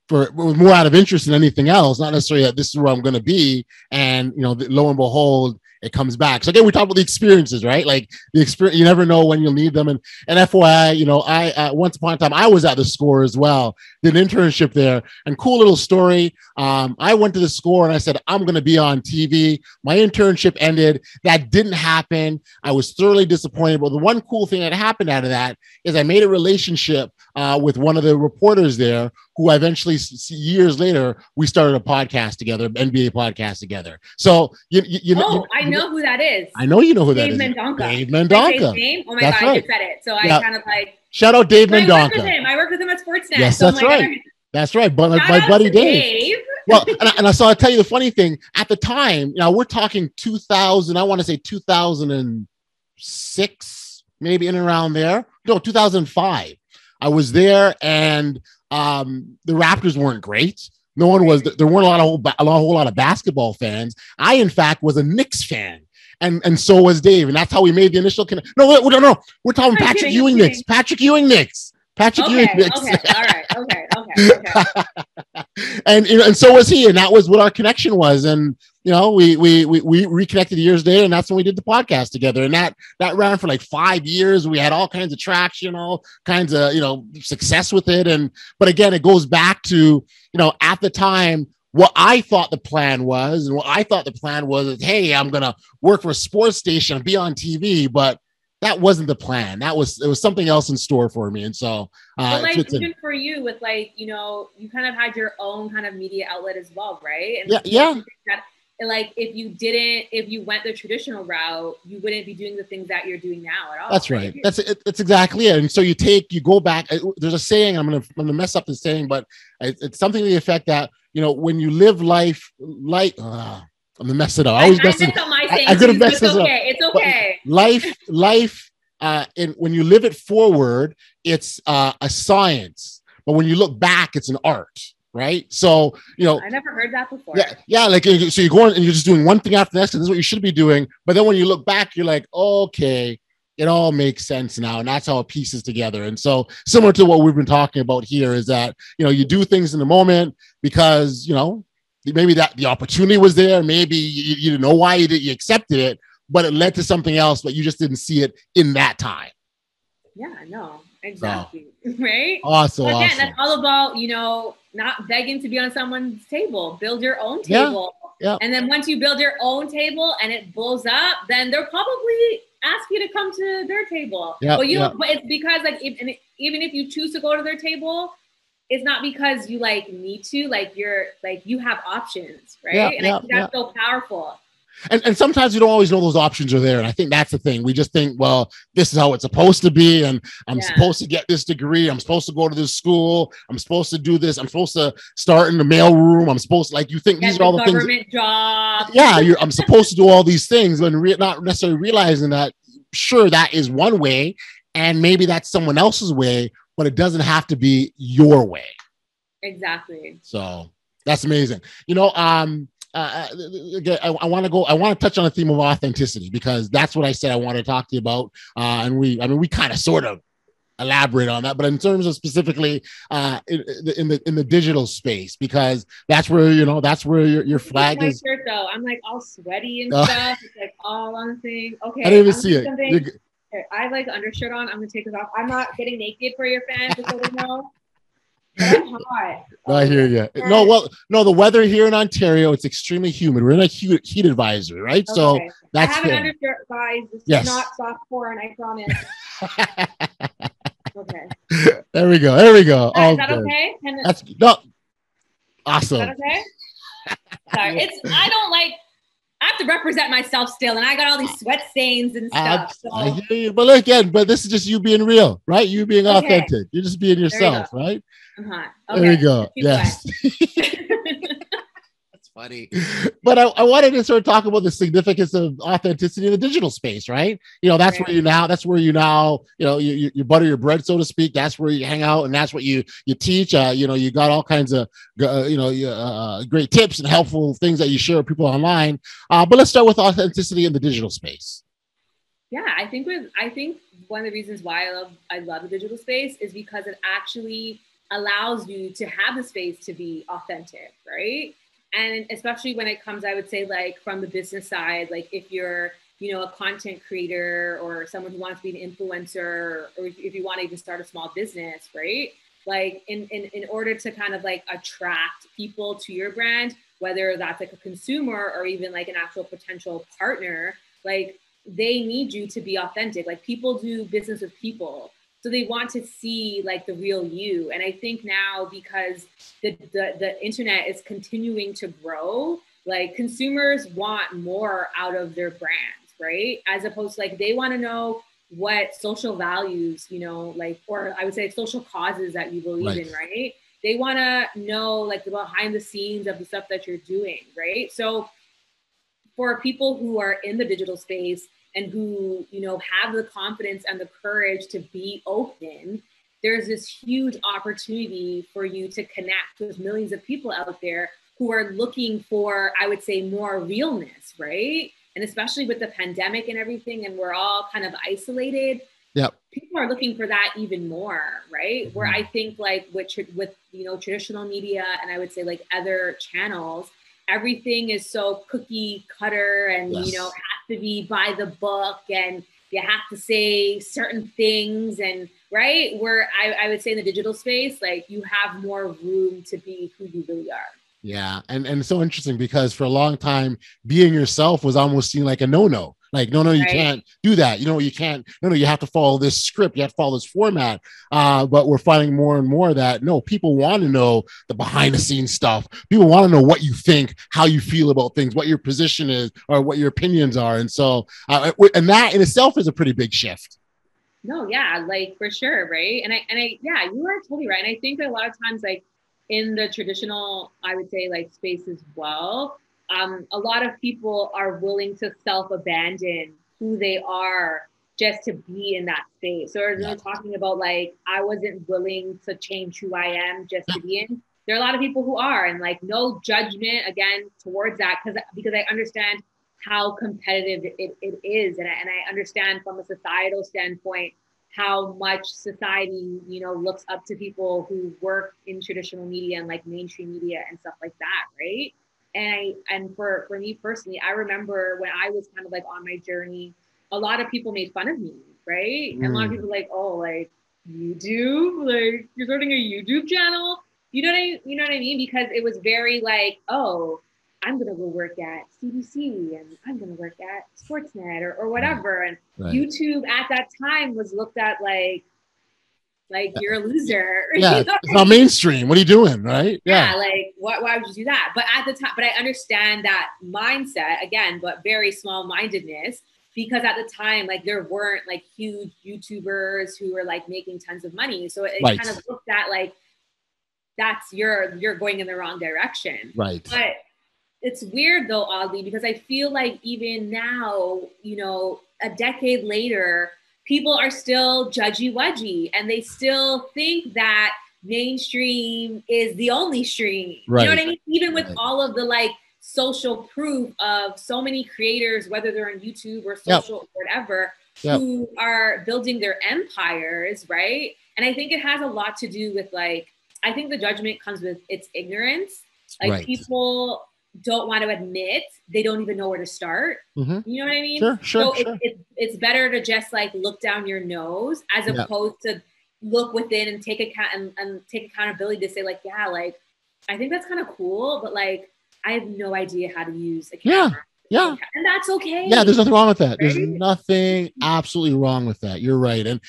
for more out of interest than anything else, not necessarily that this is where I'm going to be. And, you know, lo and behold, it comes back. So again, we talk about the experiences, right? Like the experience, you never know when you'll need them. And FYI, you know, I once upon a time, I was at the Score as well, did an internship there, and cool little story. I went to the Score and I said, I'm going to be on TV. My internship ended. That didn't happen. I was thoroughly disappointed. But the one cool thing that happened out of that is I made a relationship with one of the reporters there, who eventually, years later, we started a podcast together, NBA podcast together. So I know who that is. I know you know who that is. Dave Mendonca. Dave Mendonca. Oh my God, I just said it. So I kind of like. Shout out Dave Mendonca. I worked with him at Sportsnet. Yes, that's right. That's right. But my buddy Dave. Well, and so I'll tell you the funny thing. At the time, you know, we're talking 2000. I want to say 2006, maybe in and around there. No, 2005. I was there, and the Raptors weren't great. No one was. There weren't a whole lot of basketball fans. I, in fact, was a Knicks fan, and so was Dave, and that's how we made the initial connection. No, we're talking Patrick Ewing Knicks. Patrick Ewing Knicks. Ewing Knicks. Okay, all right, okay. And so was he, and that was what our connection was. And we reconnected years later, and that's when we did the podcast together. And that ran for like 5 years. We had all kinds of traction, all kinds of, success with it. But again, it goes back to, at the time, what I thought the plan was, is, hey, I'm going to work for a sports station and be on TV. But that wasn't the plan. It was something else in store for me. And so, even for you with you kind of had your own kind of media outlet as well, right? And yeah. If you went the traditional route, you wouldn't be doing the things that you're doing now at all. That's right. That's exactly it. And so you go back. There's a saying. I'm gonna mess up the saying, but it's something to the effect that when you live life like. I'm gonna mess it up. I always mess it up. I'm gonna mess this up. It's okay. Life. When you live it forward, it's a science. But when you look back, it's an art. Right. So, I never heard that before. Yeah. Like, so you're going and you're just doing one thing after the next, and this is what you should be doing. But then when you look back, you're like, okay, it all makes sense now. And that's how it pieces together. And so similar to what we've been talking about here is that, you do things in the moment because, maybe that the opportunity was there. Maybe you didn't know why you accepted it, but it led to something else, but you just didn't see it in that time. Yeah, no, exactly. So, right. Awesome. Well, again, that's all about, not begging to be on someone's table. Build your own table. Yeah. And then once you build your own table and it blows up, then they'll probably ask you to come to their table. Yeah. But but it's because even if you choose to go to their table, it's not because you need to, you have options, right? Yeah, and I think that's so powerful. And sometimes you don't always know those options are there. And I think that's the thing. We just think, well, this is how it's supposed to be. And I'm supposed to get this degree. I'm supposed to go to this school. I'm supposed to do this. I'm supposed to start in the mailroom. I'm supposed to, you think these are all the things. Government job. Yeah, I'm supposed to do all these things when not necessarily realizing that, sure, that is one way. And maybe that's someone else's way, but it doesn't have to be your way. Exactly. So that's amazing. I want to touch on the theme of authenticity because that's what I said I want to talk to you about. And we kind of sort of elaborate on that, but in terms of specifically in the digital space, because that's where your flag is. Shirt, though. I'm all sweaty and stuff. It's all on the thing. Okay. I didn't even see it. Okay, I have undershirt on. I'm gonna take this off. I'm not getting naked for your fans, just so they know. I'm hot. I hear you. No, the weather here in Ontario, it's extremely humid. We're in a heat advisory, right? Okay. So that's I have an undershirt, guys. This is not soft porn, I promise. Okay. There we go. Is that okay? Awesome. Is that okay? Sorry. I have to represent myself still, and I got all these sweat stains and stuff. I hear you. But again, this is just you being real, right? You being authentic. You're just being yourself, right? Okay. There we go. Yes. That's funny. But I wanted to sort of talk about the significance of authenticity in the digital space, right? That's where you now, you butter your bread, so to speak. That's where you hang out, and that's what you teach. You got all kinds of, great tips and helpful things that you share with people online. But let's start with authenticity in the digital space. Yeah, I think one of the reasons why I love the digital space is because it actually allows you to have the space to be authentic, right? And especially when it comes, I would say, from the business side, if you're, a content creator or someone who wants to be an influencer, or if you want to even start a small business, right? In order to kind of attract people to your brand, whether that's a consumer or even an actual potential partner, they need you to be authentic. People do business with people. So they want to see the real you. And I think now, because the internet is continuing to grow, consumers want more out of their brands, right? As opposed to they want to know what social values, or I would say social causes that you believe in, right? They want to know the behind the scenes of the stuff that you're doing, right? So for people who are in the digital space and who, have the confidence and the courage to be open, there's this huge opportunity for you to connect with millions of people out there who are looking for, I would say, more realness, right? And especially with the pandemic and everything, and we're all kind of isolated. Yep. People are looking for that even more, right? Where I think with traditional media, and I would say other channels, everything is so cookie cutter and, Yes. has to be by the book and you have to say certain things. And right, where I would say in the digital space, like you have more room to be who you really are. Yeah. And it's so interesting because for a long time, being yourself was almost seen like a no-no. Like, no, you can't do that. You can't, you have to follow this script. You have to follow this format. But we're finding more and more that no, people want to know the behind the scenes stuff. People want to know what you think, how you feel about things, what your position is, or what your opinions are. And so, and that in itself is a pretty big shift. No, yeah, like for sure. Right. And I, yeah, you are totally right. And I think that a lot of times, like in the traditional, I would say like space as well, a lot of people are willing to self-abandon who they are just to be in that space. So we're talking about like, I wasn't willing to change who I am just to be in. There are a lot of people who are, and like no judgment again towards that because I understand how competitive it is. And I understand from a societal standpoint how much society, looks up to people who work in traditional media and like mainstream media and stuff like that, right? And for me personally, I remember when I was kind of like on my journey, a lot of people made fun of me, right? And a lot of people like, oh, like YouTube, like you're starting a YouTube channel, you know what I mean? Because it was very like, oh, I'm gonna go work at CBC and I'm gonna work at Sportsnet or whatever. And YouTube at that time was looked at like you're a loser. Yeah, it's not mainstream. What are you doing, right? Yeah, like why would you do that? But at the time, but I understand that mindset again, but very small-mindedness, because at the time, like there weren't like huge YouTubers who were like making tons of money. So it kind of looked at like that's you're going in the wrong direction. Right. But it's weird though, oddly, because I feel like even now, a decade later, people are still judgy-wudgy and they still think that mainstream is the only stream. Right. You know what I mean? Even with all of the like social proof of so many creators, whether they're on YouTube or social or whatever, who are building their empires, right? And I think it has a lot to do with like, I think the judgment comes with its ignorance. Like people don't want to admit they don't even know where to start. Mm-hmm. You know what I mean? Sure. It's better to just like look down your nose as opposed to look within and take account and take accountability to say like, yeah, like I think that's kind of cool, but like I have no idea how to use a camera. Yeah. And that's okay. Yeah, there's nothing wrong with that. Right? There's nothing absolutely wrong with that. You're right. And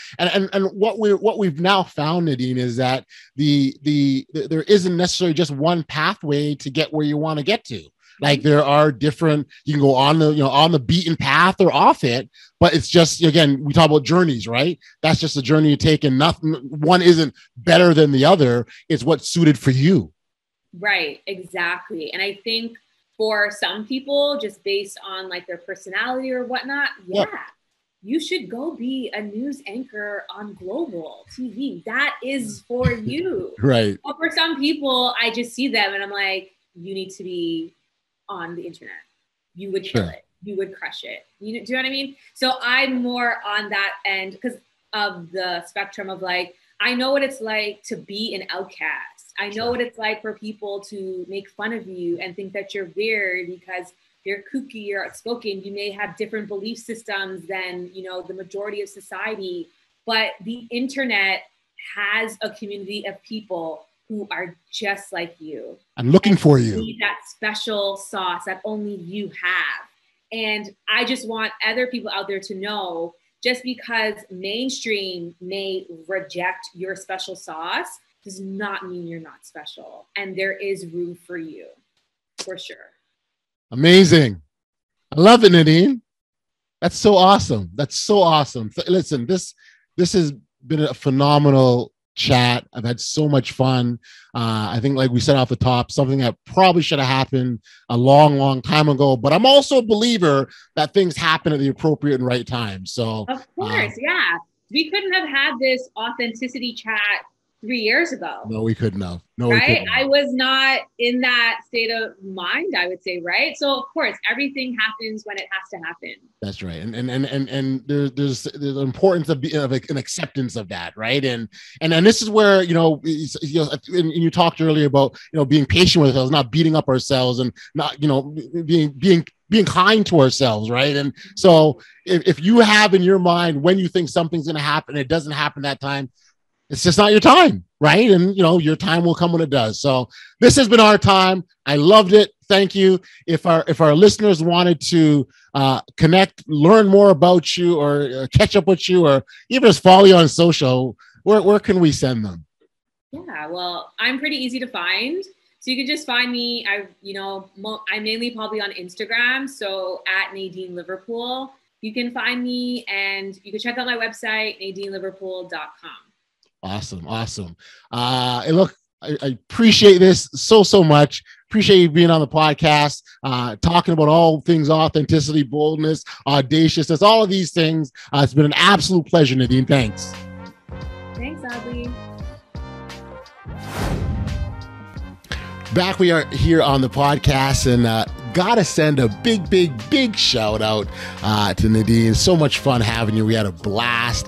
what we've now found, Nadine, is that there isn't necessarily just one pathway to get where you want to get to. Like there are different, you can go on the beaten path or off it, but it's just, again, we talk about journeys, right? That's just a journey you take, and nothing, one isn't better than the other. It's what's suited for you. Right. Exactly. And I think for some people, just based on like their personality or whatnot, you should go be a news anchor on global TV. That is for you. Right. But for some people, I just see them and I'm like, you need to be on the internet. You would kill it. You would crush it. Do you know what I mean? So I'm more on that end because of the spectrum of like, I know what it's like to be an outcast. I know what it's like for people to make fun of you and think that you're weird because you're kooky or outspoken. You may have different belief systems than, the majority of society, but the internet has a community of people who are just like you. I'm looking for you. Need that special sauce that only you have. And I just want other people out there to know, just because mainstream may reject your special sauce does not mean you're not special. And there is room for you, for sure. Amazing. I love it, Nadine. That's so awesome. That's so awesome. Listen, this has been a phenomenal chat. I've had so much fun. I think, like we said off the top, something that probably should have happened a long, long time ago. But I'm also a believer that things happen at the appropriate and right time. So, of course, we couldn't have had this authenticity chat 3 years ago. No, we couldn't have. No, right? I was not in that state of mind, I would say, right? So of course, everything happens when it has to happen. That's right, and there's the importance of an acceptance of that, right? And this is where you talked earlier about being patient with ourselves, not beating up ourselves, and not being kind to ourselves, right? And so if you have in your mind when you think something's going to happen, it doesn't happen that time, it's just not your time, right? And your time will come when it does. So this has been our time. I loved it. Thank you. If our listeners wanted to connect, learn more about you, or catch up with you, or even just follow you on social, where can we send them? Yeah, well, I'm pretty easy to find. So you can just find me. I'm mainly probably on Instagram. So at Nadine Liverpool, you can find me, and you can check out my website, NadineLiverpool.com. Awesome. And look, I appreciate this so much. Appreciate you being on the podcast, talking about all things authenticity, boldness, audaciousness, all of these things. It's been an absolute pleasure, Nadine. Thanks. Thanks, Audley. Back we are here on the podcast, and gotta send a big shout out to Nadine. So much fun having you. We had a blast.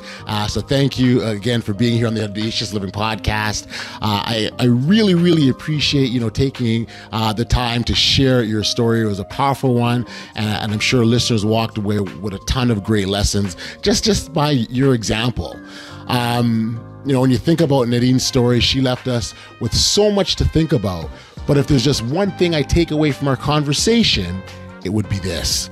So thank you again for being here on the Audacious Living Podcast. I really appreciate taking the time to share your story. It was a powerful one, and I'm sure listeners walked away with a ton of great lessons just by your example. When you think about Nadine's story, she left us with so much to think about. But if there's just one thing I take away from our conversation, it would be this.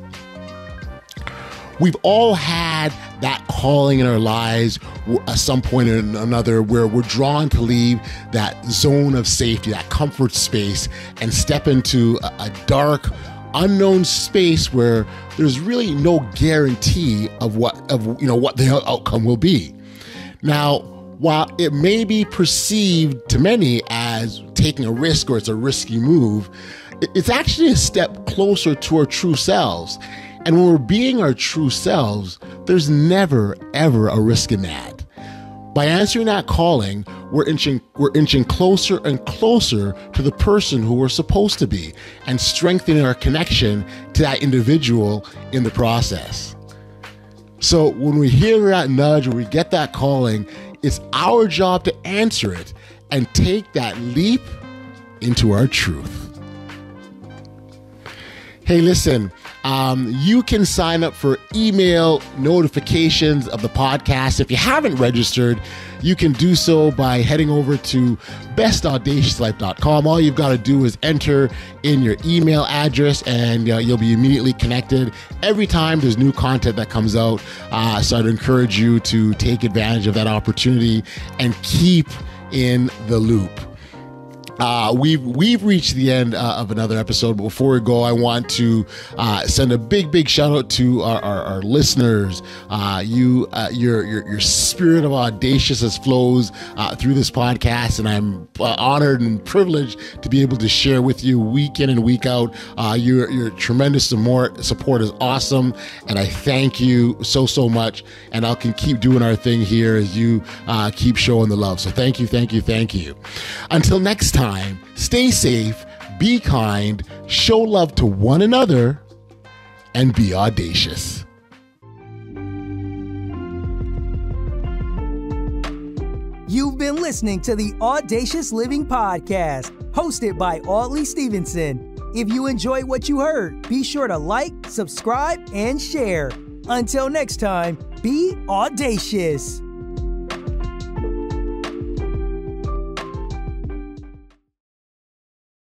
We've all had that calling in our lives at some point or another where we're drawn to leave that zone of safety, that comfort space, and step into a dark, unknown space where there's really no guarantee of what the outcome will be. Now, while it may be perceived to many as taking a risk or it's a risky move, it's actually a step closer to our true selves. And when we're being our true selves, there's never, ever a risk in that. By answering that calling, we're inching closer and closer to the person who we're supposed to be, and strengthening our connection to that individual in the process. So when we hear that nudge, when we get that calling, it's our job to answer it and take that leap into our truth. Hey, listen, you can sign up for email notifications of the podcast. If you haven't registered, you can do so by heading over to bestaudaciouslife.com. All you've got to do is enter in your email address, and you'll be immediately connected every time there's new content that comes out. So I'd encourage you to take advantage of that opportunity and keep in the loop. We've reached the end of another episode, but before we go, I want to send a big shout out to our listeners. Your spirit of audaciousness flows through this podcast, and I'm honored and privileged to be able to share with you week in and week out. Your tremendous support is awesome, and I thank you so much. And I can keep doing our thing here as you keep showing the love. So thank you. Until next time. Stay safe, be kind, show love to one another, and be audacious. You've been listening to the Audacious Living Podcast, hosted by Audacious Stevenson. If you enjoyed what you heard, be sure to like, subscribe, and share. Until next time, be audacious.